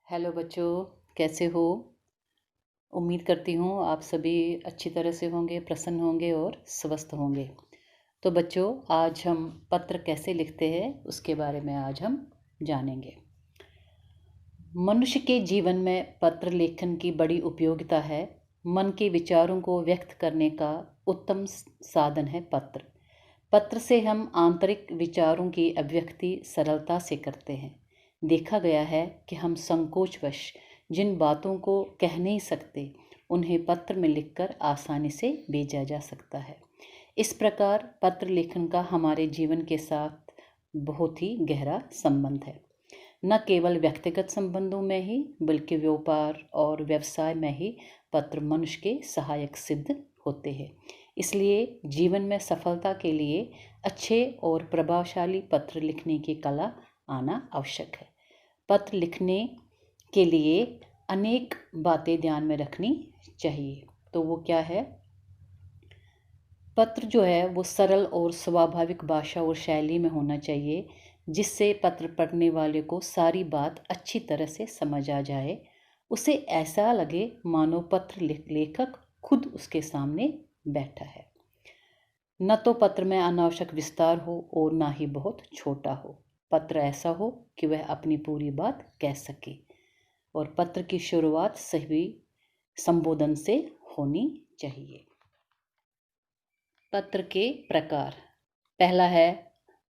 Hello बच्चों, कैसे हो? उम्मीद करती हूँ आप सभी अच्छी तरह से होंगे, प्रसन्न होंगे और स्वस्थ होंगे। तो बच्चों, आज हम पत्र कैसे लिखते हैं उसके बारे में आज हम जानेंगे। मनुष्य के जीवन में पत्र लेखन की बड़ी उपयोगिता है। मन के विचारों को व्यक्त करने का उत्तम साधन है पत्र। पत्र से हम आंतरिक विचारों की अभिव्यक्ति सरलता से करते हैं। देखा गया है कि हम संकोचवश जिन बातों को कह नहीं सकते उन्हें पत्र में लिखकर आसानी से भेजा जा सकता है। इस प्रकार पत्र लेखन का हमारे जीवन के साथ बहुत ही गहरा संबंध है। न केवल व्यक्तिगत संबंधों में ही बल्कि व्यापार और व्यवसाय में ही पत्र मनुष्य के सहायक सिद्ध होते हैं। इसलिए जीवन में सफलता के लिए अच्छे और प्रभावशाली पत्र लिखने की कला आना आवश्यक है। पत्र लिखने के लिए अनेक बातें ध्यान में रखनी चाहिए। तो वो क्या है? पत्र जो है वो सरल और स्वाभाविक भाषा और शैली में होना चाहिए, जिससे पत्र पढ़ने वाले को सारी बात अच्छी तरह से समझ आ जाए। उसे ऐसा लगे मानो पत्र लेखक खुद उसके सामने बैठा है। न तो पत्र में अनावश्यक विस्तार हो और ना ही बहुत छोटा हो। पत्र ऐसा हो कि वह अपनी पूरी बात कह सके। और पत्र की शुरुआत सही संबोधन से होनी चाहिए। पत्र के प्रकार, पहला है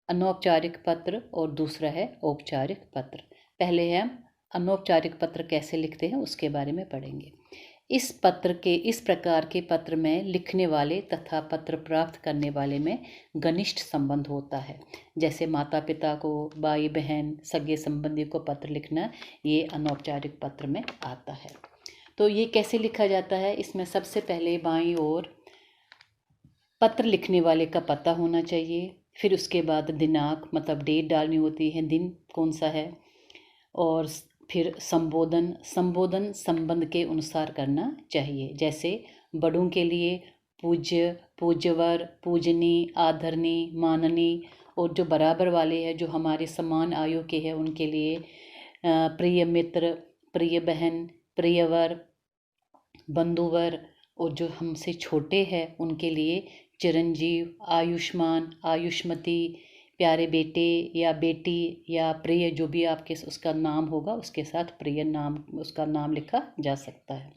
अनौपचारिक पत्र और दूसरा है औपचारिक पत्र। पहले हम अनौपचारिक पत्र कैसे लिखते हैं उसके बारे में पढ़ेंगे। इस प्रकार के पत्र में लिखने वाले तथा पत्र प्राप्त करने वाले में घनिष्ठ संबंध होता है। जैसे माता पिता को, भाई बहन, सगे संबंधी को पत्र लिखना, ये अनौपचारिक पत्र में आता है। तो ये कैसे लिखा जाता है? इसमें सबसे पहले बाईं ओर पत्र लिखने वाले का पता होना चाहिए। फिर उसके बाद दिनांक मतलब डेट डालनी होती है, दिन कौन सा है। और फिर संबोधन संबंध के अनुसार करना चाहिए। जैसे बड़ों के लिए पूज्य, पूज्यवर, पूजनी, आदरणी, माननी। और जो बराबर वाले हैं, जो हमारे समान आयु के हैं, उनके लिए प्रिय मित्र, प्रिय बहन, प्रियवर, बंधुवर। और जो हमसे छोटे हैं उनके लिए चिरंजीव, आयुष्मान, आयुष्मती, प्यारे बेटे या बेटी या प्रिय, जो भी आपके उसका नाम होगा उसके साथ प्रिय नाम, उसका नाम लिखा जा सकता है।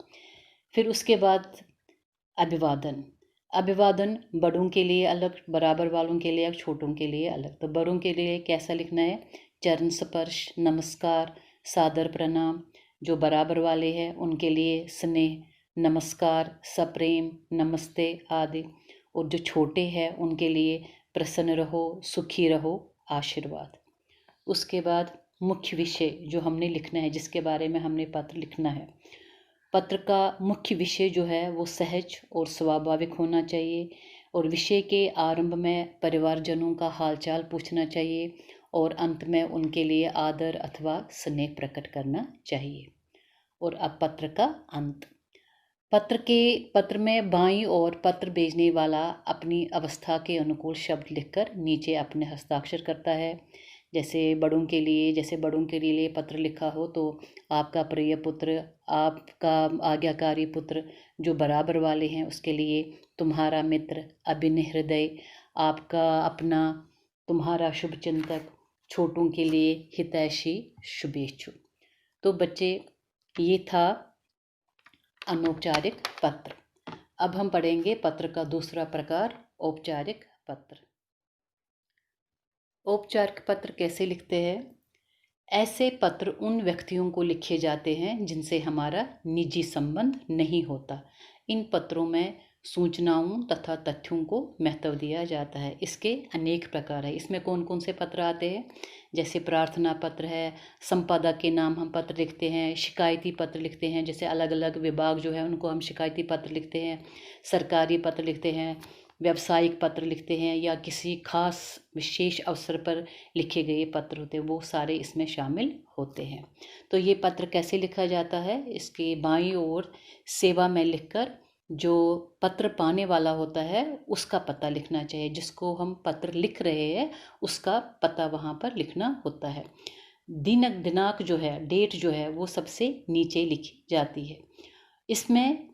फिर उसके बाद अभिवादन। अभिवादन बड़ों के लिए अलग, बराबर वालों के लिए अलग, छोटों के लिए अलग। तो बड़ों के लिए कैसा लिखना है? चरण स्पर्श, नमस्कार, सादर प्रणाम। जो बराबर वाले हैं उनके लिए स्नेह, नमस्कार, सप्रेम, नमस्ते आदि। और जो छोटे हैं उनके लिए प्रसन्न रहो, सुखी रहो, आशीर्वाद। उसके बाद मुख्य विषय जो हमने लिखना है, जिसके बारे में हमने पत्र लिखना है। पत्र का मुख्य विषय जो है वो सहज और स्वाभाविक होना चाहिए। और विषय के आरंभ में परिवारजनों का हालचाल पूछना चाहिए और अंत में उनके लिए आदर अथवा स्नेह प्रकट करना चाहिए। और अब पत्र का अंत। पत्र में बाईं ओर पत्र भेजने वाला अपनी अवस्था के अनुकूल शब्द लिखकर नीचे अपने हस्ताक्षर करता है। जैसे बड़ों के लिए पत्र लिखा हो तो आपका प्रिय पुत्र, आपका आज्ञाकारी पुत्र। जो बराबर वाले हैं उसके लिए तुम्हारा मित्र, अभिन्न हृदय, आपका अपना, तुम्हारा शुभचिंतक। छोटों के लिए हितैषी, शुभेच्छु। तो बच्चे, ये था अनौपचारिक पत्र। अब हम पढ़ेंगे पत्र का दूसरा प्रकार, औपचारिक पत्र। औपचारिक पत्र कैसे लिखते हैं? ऐसे पत्र उन व्यक्तियों को लिखे जाते हैं जिनसे हमारा निजी संबंध नहीं होता। इन पत्रों में सूचनाओं तथा तथ्यों को महत्व दिया जाता है। इसके अनेक प्रकार है। इसमें कौन कौन से पत्र आते हैं? जैसे प्रार्थना पत्र है, संपादक के नाम हम पत्र लिखते हैं, शिकायती पत्र लिखते हैं, जैसे अलग अलग विभाग जो है उनको हम शिकायती पत्र लिखते हैं, सरकारी पत्र लिखते हैं, व्यावसायिक पत्र लिखते हैं, या किसी खास विशेष अवसर पर लिखे गए पत्र होते हैं, वो सारे इसमें शामिल होते हैं। तो ये पत्र कैसे लिखा जाता है? इसके बाईं ओर सेवा में लिखकर जो पत्र पाने वाला होता है उसका पता लिखना चाहिए। जिसको हम पत्र लिख रहे हैं उसका पता वहाँ पर लिखना होता है। दिनांक जो है, डेट जो है, वो सबसे नीचे लिखी जाती है। इसमें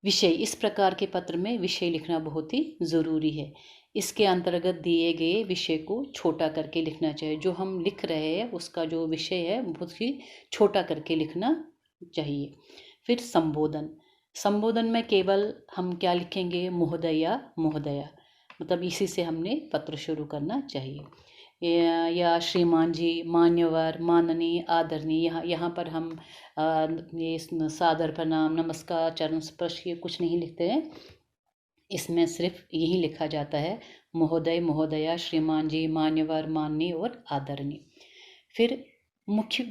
विषय, इस प्रकार के पत्र में विषय लिखना बहुत ही ज़रूरी है। इसके अंतर्गत दिए गए विषय को छोटा करके लिखना चाहिए। जो हम लिख रहे हैं उसका जो विषय है बहुत ही छोटा करके लिखना चाहिए। फिर संबोधन, संबोधन में केवल हम क्या लिखेंगे, महोदया महोदया, मतलब इसी से हमने पत्र शुरू करना चाहिए। या श्रीमान जी, मान्यवर, माननीय, आदरणीय, यहाँ पर हम ये सादर प्रणाम, नमस्कार, चरण स्पर्श, ये कुछ नहीं लिखते हैं। इसमें सिर्फ यही लिखा जाता है महोदय महोदया, श्रीमान जी, मान्यवर, माननीय और आदरणीय। फिर मुख्य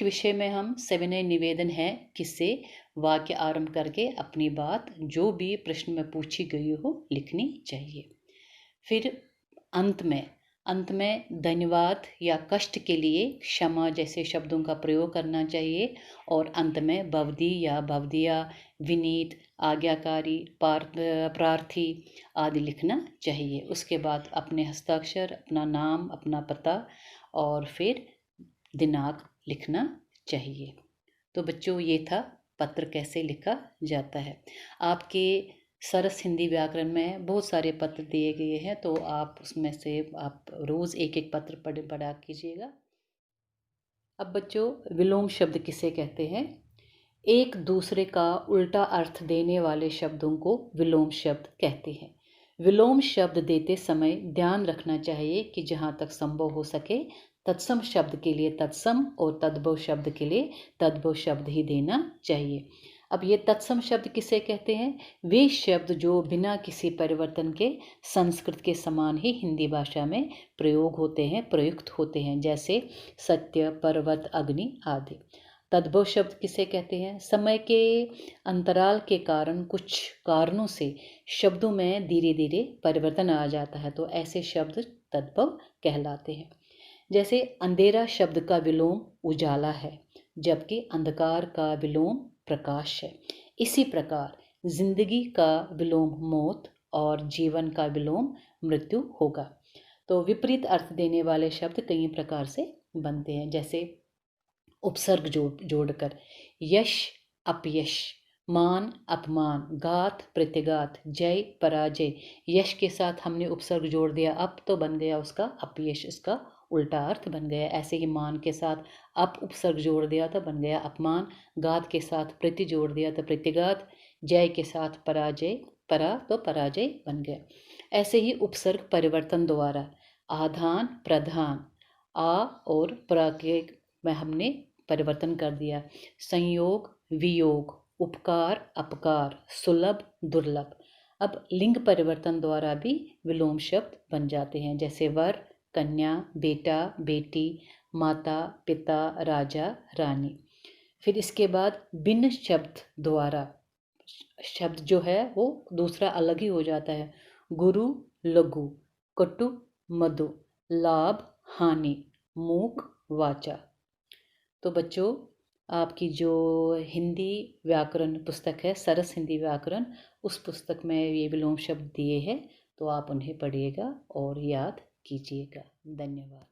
विषय में हम सविनय निवेदन है किससे वाक्य आरंभ करके अपनी बात जो भी प्रश्न में पूछी गई हो लिखनी चाहिए। फिर अंत में धन्यवाद या कष्ट के लिए क्षमा जैसे शब्दों का प्रयोग करना चाहिए। और अंत में भवदी या भवदिया, विनीत, आज्ञाकारी, प्रार्थी आदि लिखना चाहिए। उसके बाद अपने हस्ताक्षर, अपना नाम, अपना पता और फिर दिनांक लिखना चाहिए। तो बच्चों, ये था पत्र कैसे लिखा जाता है। आपके सरस हिंदी व्याकरण में बहुत सारे पत्र दिए गए हैं, तो आप उसमें से आप रोज़ एक एक पत्र पढ़ा कीजिएगा। अब बच्चों, विलोम शब्द किसे कहते हैं? एक दूसरे का उल्टा अर्थ देने वाले शब्दों को विलोम शब्द कहते हैं। विलोम शब्द देते समय ध्यान रखना चाहिए कि जहाँ तक संभव हो सके तत्सम शब्द के लिए तत्सम और तद्भव शब्द के लिए तद्भव शब्द ही देना चाहिए। अब ये तत्सम शब्द किसे कहते हैं? वे शब्द जो बिना किसी परिवर्तन के संस्कृत के समान ही हिंदी भाषा में प्रयुक्त होते हैं, जैसे सत्य, पर्वत, अग्नि आदि। तद्भव शब्द किसे कहते हैं? समय के अंतराल के कारण कुछ कारणों से शब्दों में धीरे धीरे परिवर्तन आ जाता है, तो ऐसे शब्द तद्भव कहलाते हैं। जैसे अंधेरा शब्द का विलोम उजाला है, जबकि अंधकार का विलोम प्रकाश है। इसी प्रकार जिंदगी का विलोम मौत और जीवन का विलोम मृत्यु होगा। तो विपरीत अर्थ देने वाले शब्द कई प्रकार से बनते हैं, जैसे उपसर्ग जोड़कर यश अपयश, मान अपमान, घात प्रतिघात, जय पराजय। यश के साथ हमने उपसर्ग जोड़ दिया, अप तो बन गया उसका अपयश, इसका उल्टा अर्थ बन गया। ऐसे ही मान के साथ अप उपसर्ग जोड़ दिया तो बन गया अपमान, घात के साथ प्रति जोड़ दिया तो प्रतिघात, जय के साथ पराजय, परा तो पराजय बन गया। ऐसे ही उपसर्ग परिवर्तन द्वारा आधान प्रधान, आ और प्र के में हमने परिवर्तन कर दिया। संयोग वियोग, उपकार अपकार, सुलभ दुर्लभ। अब लिंग परिवर्तन द्वारा भी विलोम शब्द बन जाते हैं, जैसे वर कन्या, बेटा बेटी, माता पिता, राजा रानी। फिर इसके बाद भिन्न शब्द द्वारा शब्द जो है वो दूसरा अलग ही हो जाता है। गुरु लघु, कटु मधु, लाभ हानि, मूक वाचा। तो बच्चों, आपकी जो हिंदी व्याकरण पुस्तक है सरस हिंदी व्याकरण, उस पुस्तक में ये विलोम शब्द दिए हैं, तो आप उन्हें पढ़िएगा और याद कीजिएगा। धन्यवाद।